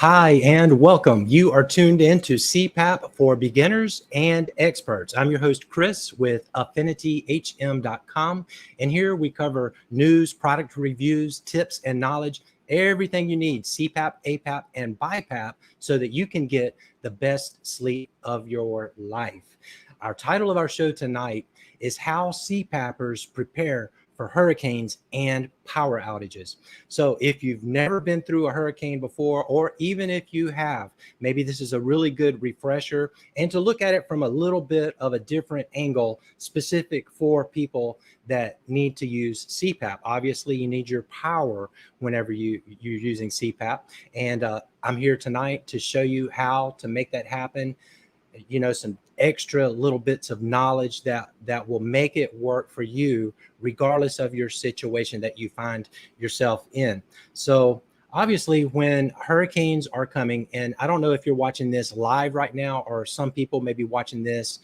Hi, and welcome. You are tuned into CPAP for beginners and experts. I'm your host, Chris, with AffinityHM.com. And here we cover news, product reviews, tips, and knowledge, everything you need, CPAP, APAP, and BiPAP, so that you can get the best sleep of your life. Our title of our show tonight is How CPAP'ers Prepare for Hurricanes and Power Outages. So if you've never been through a hurricane before, or even if you have, maybe this is a really good refresher and to look at it from a little bit of a different angle, specific for people that need to use CPAP. Obviously, you need your power whenever you're using CPAP. And I'm here tonight to show you how to make that happen. Some extra little bits of knowledge that will make it work for you regardless of your situation that you find yourself in. So obviously when hurricanes are coming, and I don't know if you're watching this live right now, or some people may be watching this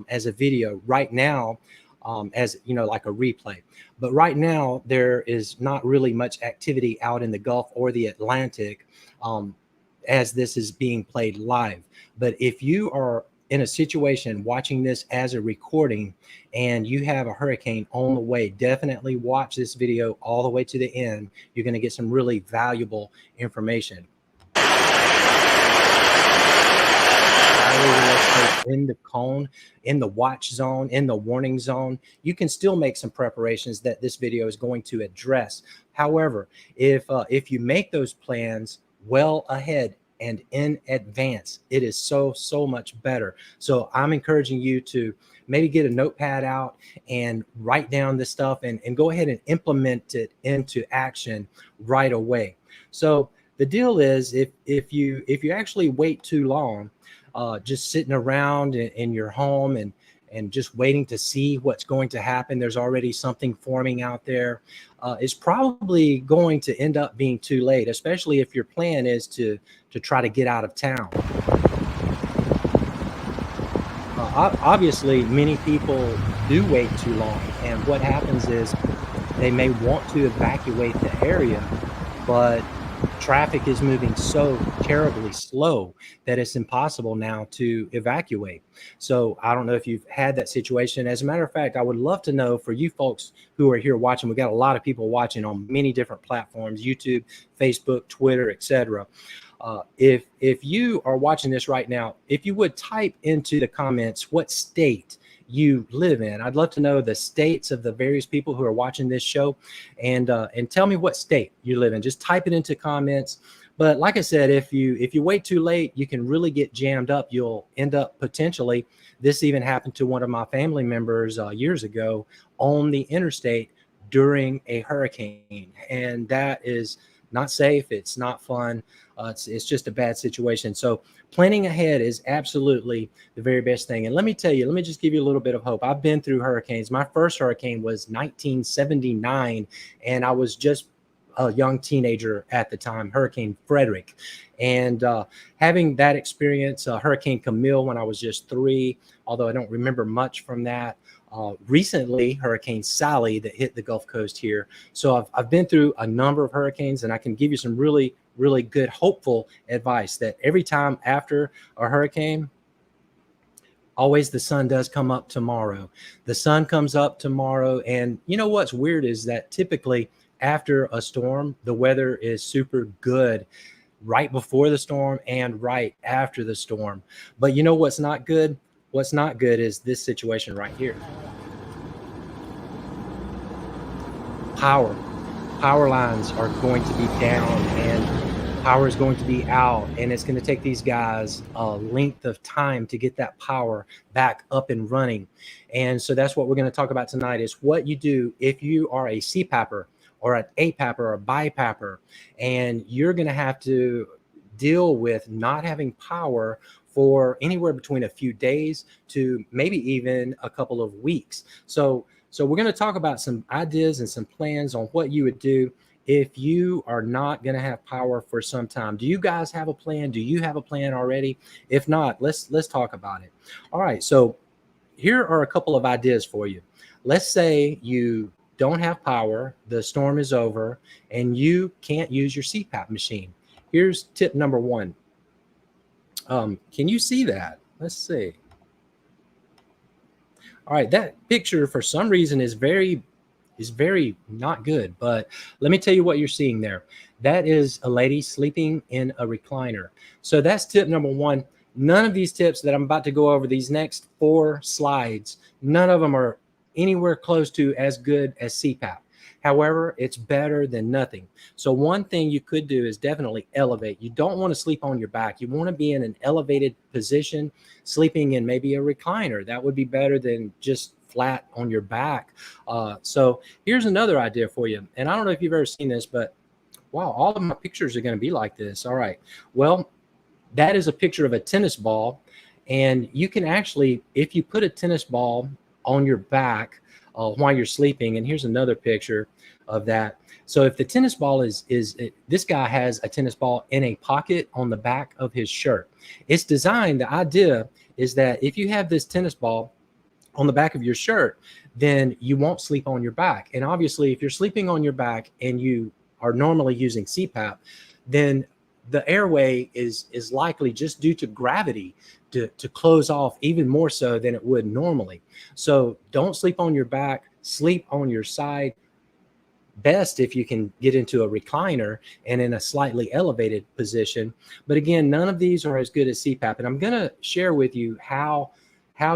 as a video right now, as like a replay. But right now there is not really much activity out in the Gulf or the Atlantic as this is being played live. But if you are in a situation watching this as a recording and you have a hurricane on the way, definitely watch this video all the way to the end. You're going to get some really valuable information. In the cone, in the watch zone, in the warning zone, you can still make some preparations that this video is going to address. However, if you make those plans well ahead and in advance, it is so much better. So I'm encouraging you to maybe get a notepad out and write down this stuff and go ahead and implement it into action right away. So the deal is, if you actually wait too long, just sitting around in your home and just waiting to see what's going to happen, there's already something forming out there, is probably going to end up being too late, especially if your plan is to try to get out of town. Obviously, many people do wait too long, and what happens is they may want to evacuate the area, but traffic is moving so terribly slow that it's impossible now to evacuate. So I don't know if you've had that situation. As a matter of fact, I would love to know, for you folks who are here watching, we got a lot of people watching on many different platforms, YouTube, Facebook, Twitter, etc. If you are watching this right now, if you would type into the comments what state you live in. I'd love to know the states of the various people who are watching this show, and tell me what state you live in. Just type it into comments. But like I said, if you wait too late, you can really get jammed up. You'll end up potentially, this even happened to one of my family members years ago on the interstate during a hurricane, and that is not safe. It's not fun. It's just a bad situation. So planning ahead is absolutely the very best thing. And let me tell you, let me just give you a little bit of hope. I've been through hurricanes. My first hurricane was 1979, and I was just a young teenager at the time, Hurricane Frederick. And having that experience, Hurricane Camille, when I was just 3, although I don't remember much from that. Recently, Hurricane Sally that hit the Gulf Coast here. So I've been through a number of hurricanes, and I can give you some really good, hopeful advice that every time after a hurricane, always the sun does come up tomorrow. The sun comes up tomorrow. And you know what's weird is that typically after a storm, the weather is super good right before the storm and right after the storm. But you know what's not good? What's not good is this situation right here. Power lines are going to be down, and power is going to be out, and it's going to take these guys a length of time to get that power back up and running. And so that's what we're going to talk about tonight, is what you do if you are a CPAP'er or an APAP'er or a BiPAP'er, and you're going to have to deal with not having power for anywhere between a few days to maybe even a couple of weeks. So we're going to talk about some ideas and some plans on what you would do if you are not going to have power for some time. Do you guys have a plan? Do you have a plan already? If not, let's talk about it. All right. So here are a couple of ideas for you. Let's say you don't have power, the storm is over, and you can't use your CPAP machine. here's tip number one. Can you see that? Let's see. All right, that picture for some reason is very not good, but let me tell you what you're seeing there. That is a lady sleeping in a recliner. So that's tip number one. None of these tips that I'm about to go over, these next 4 slides, none of them are anywhere close to as good as CPAP. However, it's better than nothing. So one thing you could do is definitely elevate. You don't want to sleep on your back. You want to be in an elevated position, sleeping in maybe a recliner. That would be better than just flat on your back. So here's another idea for you. And I don't know if you've ever seen this, but wow, all of my pictures are going to be like this. All right. Well, that is a picture of a tennis ball. And you can actually, if you put a tennis ball on your back while you're sleeping, and here's another picture of that. So if the tennis ball this guy has a tennis ball in a pocket on the back of his shirt. It's designed, the idea is that if you have this tennis ball on the back of your shirt, then you won't sleep on your back. And obviously, if you're sleeping on your back and you are normally using CPAP, then the airway is likely, just due to gravity, to close off even more so than it would normally. So don't sleep on your back, sleep on your side. Best if you can get into a recliner and in a slightly elevated position. But again, none of these are as good as CPAP. And I'm going to share with you how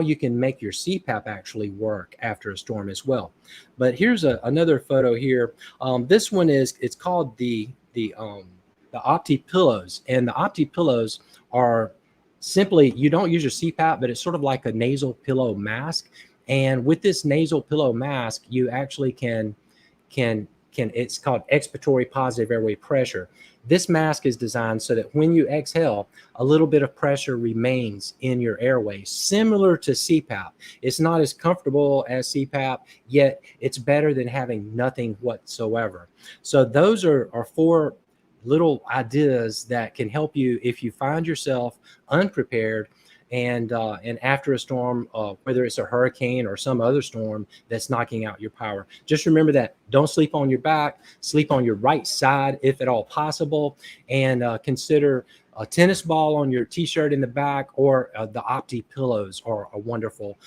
you can make your CPAP actually work after a storm as well. But here's another photo here. This one it's called the Opti pillows, and the Opti pillows are simply, you don't use your CPAP, but it's sort of like a nasal pillow mask. And with this nasal pillow mask, you actually can it's called expiratory positive airway pressure. This mask is designed so that when you exhale, a little bit of pressure remains in your airway, similar to CPAP. It's not as comfortable as CPAP, yet it's better than having nothing whatsoever. So those are 4 little ideas that can help you if you find yourself unprepared and after a storm, whether it's a hurricane or some other storm that's knocking out your power. Just remember that. Don't sleep on your back. Sleep on your right side if at all possible, and consider a tennis ball on your t-shirt in the back, or the Opti pillows are a wonderful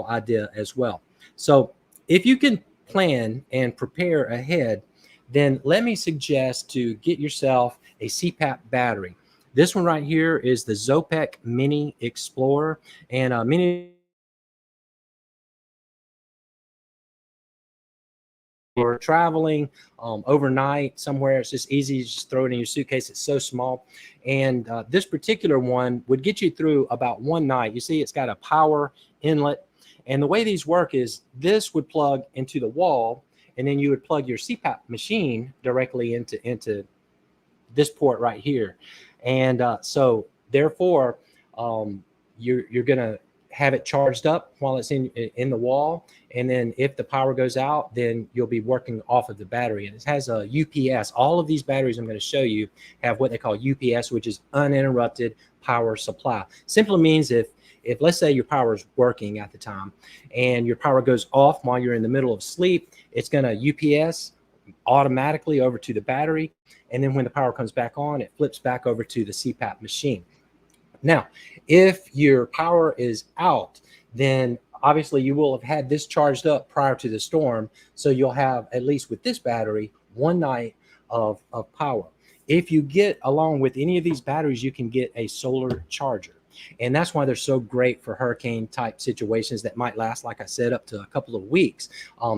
idea as well. So if you can plan and prepare ahead, then let me suggest to get yourself a CPAP battery. This one right here is the Zopek Mini Explorer, and Mini or traveling overnight somewhere, it's just easy to just throw it in your suitcase. It's so small. And this particular one would get you through about 1 night. You see, it's got a power inlet. And the way these work is this would plug into the wall, and then you would plug your CPAP machine directly into this port right here. And so therefore, you're going to have it charged up while it's in the wall. And then if the power goes out, then you'll be working off of the battery. And it has a UPS. All of these batteries I'm going to show you have what they call UPS, which is uninterrupted power supply. Simply means if let's say your power is working at the time and your power goes off while you're in the middle of sleep, it's going to UPS automatically over to the battery. And then when the power comes back on, it flips back over to the CPAP machine. Now, if your power is out, then obviously you will have had this charged up prior to the storm. So you'll have, at least with this battery, 1 night of power. If you get along with any of these batteries, you can get a solar charger. And that's why they're so great for hurricane type situations that might last, like I said, up to a couple of weeks.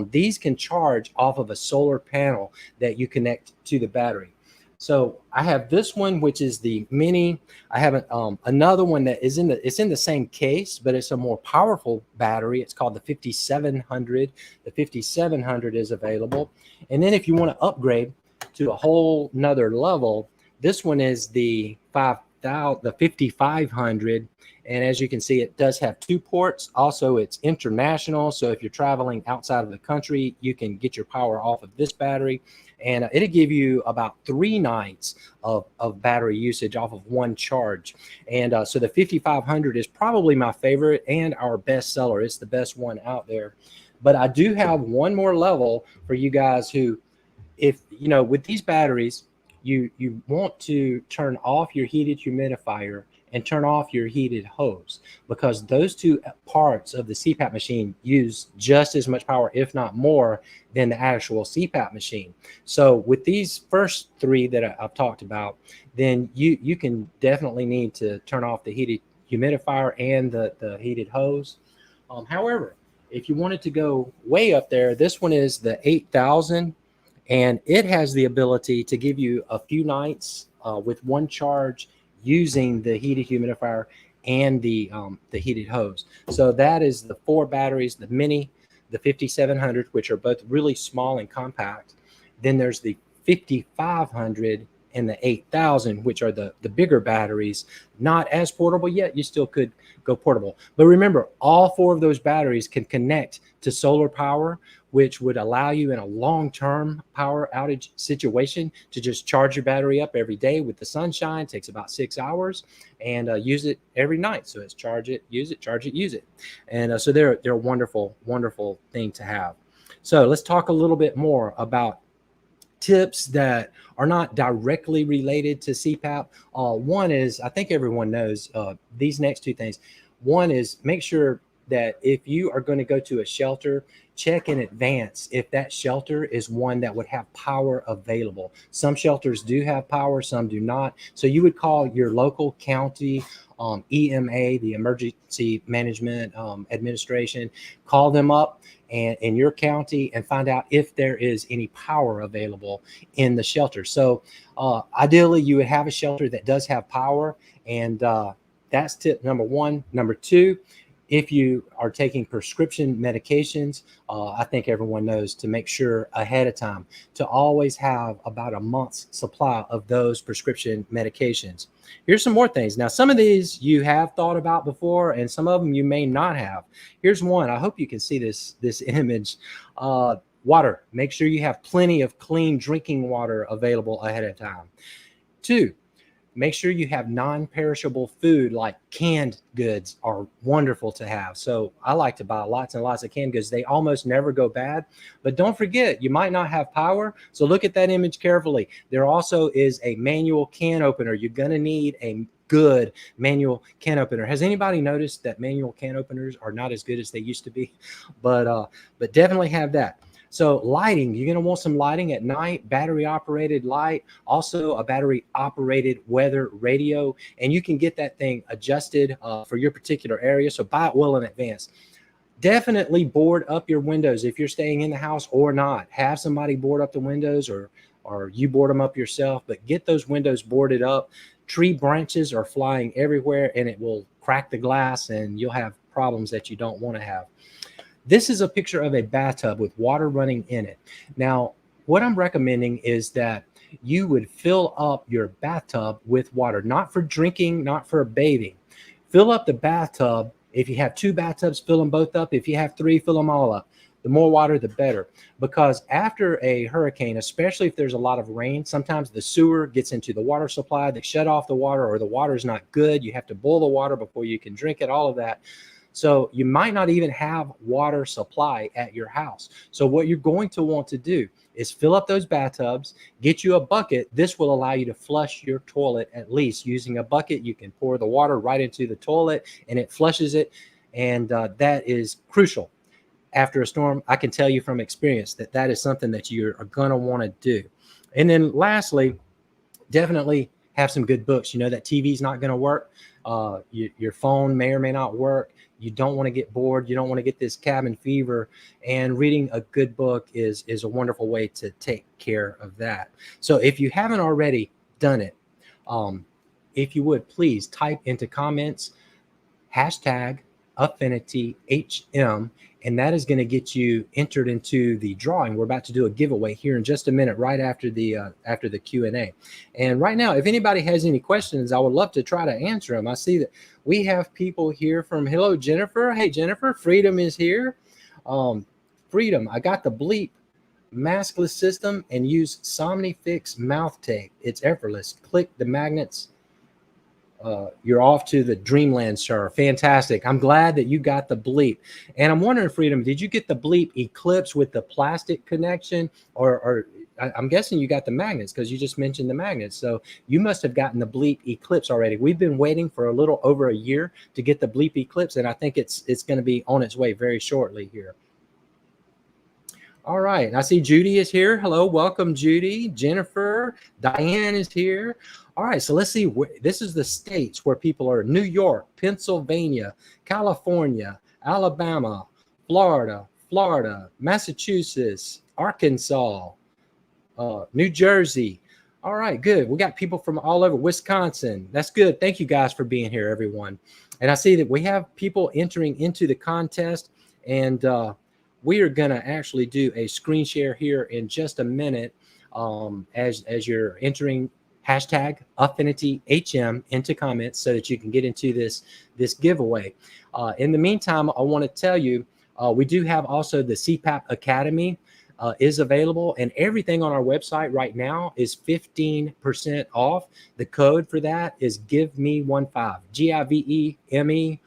These can charge off of a solar panel that you connect to the battery. So I have this one, which is the Mini. I have another one that is it's in the same case, but it's a more powerful battery. It's called the 5700. The 5700 is available. And then if you want to upgrade to a whole nother level, this one is the 5500. And as you can see, it does have 2 ports. Also, it's international. So if you're traveling outside of the country, you can get your power off of this battery. And it'll give you about 3 nights of battery usage off of 1 charge. And so the 5500 is probably my favorite and our best seller. It's the best one out there. But I do have one more level for you guys who, if you know, with these batteries, you want to turn off your heated humidifier and turn off your heated hose, because those two parts of the CPAP machine use just as much power, if not more, than the actual CPAP machine. So with these first three that I've talked about, then you can definitely need to turn off the heated humidifier and the heated hose. However, if you wanted to go way up there, this one is the 8000, and it has the ability to give you a few nights with one charge using the heated humidifier and the heated hose. So that is the 4 batteries, the Mini, the 5700, which are both really small and compact. Then there's the 5500 and the 8000, which are the bigger batteries, not as portable yet. You still could go portable. But remember, all 4 of those batteries can connect to solar power, which would allow you in a long-term power outage situation to just charge your battery up every day with the sunshine. It takes about 6 hours, and use it every night. So it's charge it, use it, charge it, use it. And so they're a wonderful, wonderful thing to have. So let's talk a little bit more about tips that are not directly related to CPAP. One is, I think everyone knows these next 2 things. One is, make sure that if you are going to go to a shelter, check in advance if that shelter is one that would have power available. Some shelters do have power, some do not. So you would call your local county EMA, the Emergency Management Administration, call them up and in your county and find out if there is any power available in the shelter. So ideally, you would have a shelter that does have power, and that's tip number 1. Number 2, if you are taking prescription medications, I think everyone knows to make sure ahead of time to always have about a month's supply of those prescription medications. Here's some more things. Now, some of these you have thought about before, and some of them you may not have. Here's one. I hope you can see this image. Water. Make sure you have plenty of clean drinking water available ahead of time. 2, make sure you have non-perishable food, like canned goods are wonderful to have. So I like to buy lots and lots of canned goods. They almost never go bad. But don't forget, you might not have power. So look at that image carefully. There also is a manual can opener. You're going to need a good manual can opener. Has anybody noticed that manual can openers are not as good as they used to be? But definitely have that. So lighting, you're going to want some lighting at night, battery operated light, also a battery operated weather radio, and you can get that thing adjusted for your particular area. So buy it well in advance. Definitely board up your windows if you're staying in the house or not. Have somebody board up the windows, or you board them up yourself, but get those windows boarded up. Tree branches are flying everywhere, and it will crack the glass, and you'll have problems that you don't want to have. This is a picture of a bathtub with water running in it. Now, what I'm recommending is that you would fill up your bathtub with water, not for drinking, not for bathing. Fill up the bathtub. If you have 2 bathtubs, fill them both up. If you have 3, fill them all up. The more water, the better. Because after a hurricane, especially if there's a lot of rain, sometimes the sewer gets into the water supply. They shut off the water, or the water is not good. You have to boil the water before you can drink it, all of that. So you might not even have water supply at your house. So what you're going to want to do is fill up those bathtubs, get you a bucket. This will allow you to flush your toilet at least. Using a bucket, you can pour the water right into the toilet and it flushes it. And that is crucial. After a storm, I can tell you from experience that that is something that you are going to want to do. And then lastly, definitely have some good books. You know that TV is not going to work. Your phone may or may not work. You don't want to get bored. You don't want to get this cabin fever. And reading a good book is a wonderful way to take care of that. So if you haven't already done it, if you would, please type into comments hashtag AffinityHM, and that is going to get you entered into the drawing. We're about to do a giveaway here in just a minute, right after the Q&A. And right now, if anybody has any questions, I would love to try to answer them. I see that we have people here from, hello, Jennifer. Hey, Jennifer, Freedom is here. Freedom, I got the Bleep maskless system and use Somnifix mouth tape. It's effortless. Click the magnets. You're off to the dreamland, sir. Fantastic. I'm glad that you got the Bleep. And I'm wondering, Freedom, did you get the Bleep Eclipse with the plastic connection, or I'm guessing you got the magnets because you just mentioned the magnets. So you must have gotten the Bleep Eclipse already. We've been waiting for a little over a year to get the Bleep Eclipse, and I think it's going to be on its way very shortly here. All right. I see Judy is here. Hello. Welcome, Judy. Jennifer. Diane is here. All right. So let's see. This is the states where people are: New York, Pennsylvania, California, Alabama, Florida, Massachusetts, Arkansas, New Jersey. All right. Good. We got people from all over. Wisconsin. That's good. Thank you guys for being here, everyone. And I see that we have people entering into the contest, and we are going to actually do a screen share here in just a minute as you're entering hashtag AffinityHM into comments so that you can get into this giveaway. In the meantime, I want to tell you, we do have also the CPAP Academy is available, and everything on our website right now is 15% off. The code for that is GIVEME15, GIVEME 15,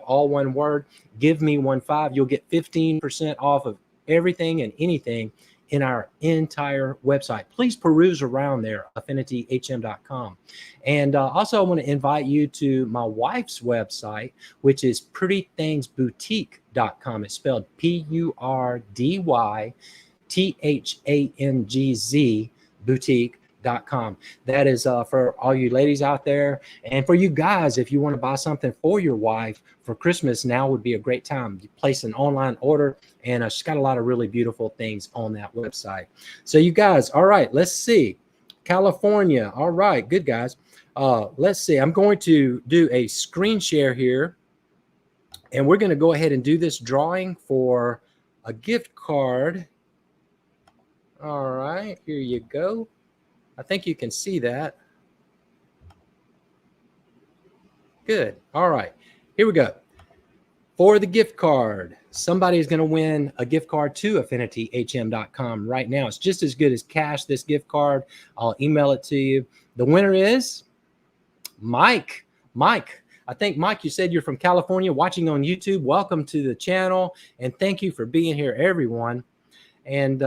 all one word. Give me 15. You'll get 15% off of everything and anything in our entire website. Please peruse around there, AffinityHM.com. And also, I want to invite you to my wife's website, which is PrettyThingsBoutique.com. It's spelled PURDYTHANGZ boutique.com. That is for all you ladies out there, and for you guys, if you want to buy something for your wife for Christmas, now would be a great time. You place an online order, and she's got a lot of really beautiful things on that website. So you guys, all right, let's see. California, all right, good guys. Let's see. I'm going to do a screen share here, and we're going to go ahead and do this drawing for a gift card. All right, here you go. I think you can see that. Good. All right, here we go. For the gift card, somebody is going to win a gift card to AffinityHM.com right now. It's just as good as cash, this gift card. I'll email it to you. The winner is Mike. Mike, I think, Mike, you said you're from California, watching on YouTube. Welcome to the channel, and thank you for being here, everyone. And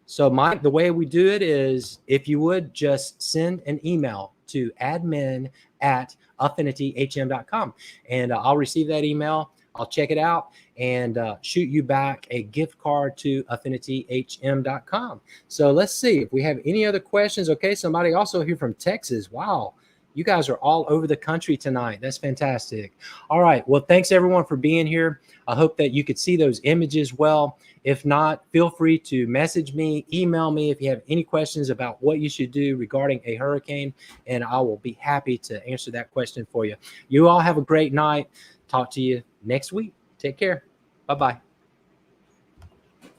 so, Mike, the way we do it is, if you would just send an email to admin@AffinityHM.com, and I'll receive that email. I'll check it out and shoot you back a gift card to AffinityHM.com. So let's see if we have any other questions. Okay, somebody also here from Texas. Wow. You guys are all over the country tonight. That's fantastic. All right. Well, thanks everyone for being here. I hope that you could see those images well. If not, feel free to message me, email me if you have any questions about what you should do regarding a hurricane, and I will be happy to answer that question for you. You all have a great night. Talk to you next week. Take care. Bye-bye.